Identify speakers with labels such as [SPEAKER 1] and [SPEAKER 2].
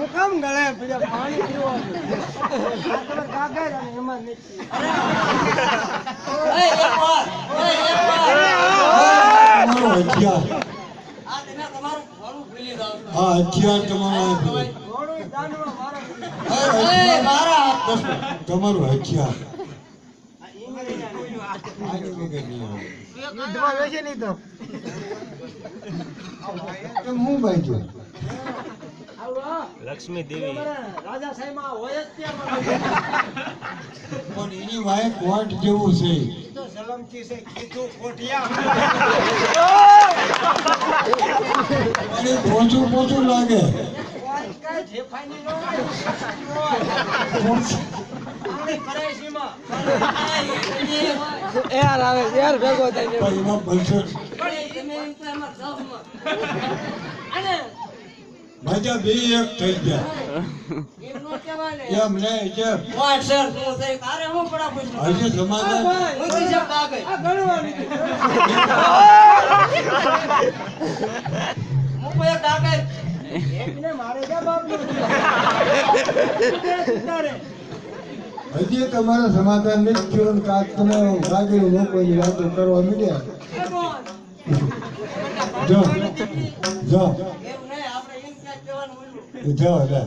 [SPEAKER 1] કામ ગળે પાણી પીવાનું
[SPEAKER 2] તમારું હથિયાર હું ભાઈ
[SPEAKER 3] લક્ષ્મી દેવી
[SPEAKER 1] રાજા સાહેબ માં હોય જ ત્યાં
[SPEAKER 2] પણ એની વાય કોટ જેવું છે
[SPEAKER 1] તો સલમથી છે કીધું કોઠિયા
[SPEAKER 2] અને પોચું પોચું લાગે
[SPEAKER 1] કઈ ઠેફાની નો કરે સીમા યાર આવે યાર ભેગો થાય
[SPEAKER 2] એમાં બનશે મજા બે એક થઈ ગયા એમ નહીં કે હજી સમાધાન હજી તમારા સમાધાન નથી થયું કાક તમે લાગેલું લોકોની વાતો કરવા મીડ્યા જો જો જો લે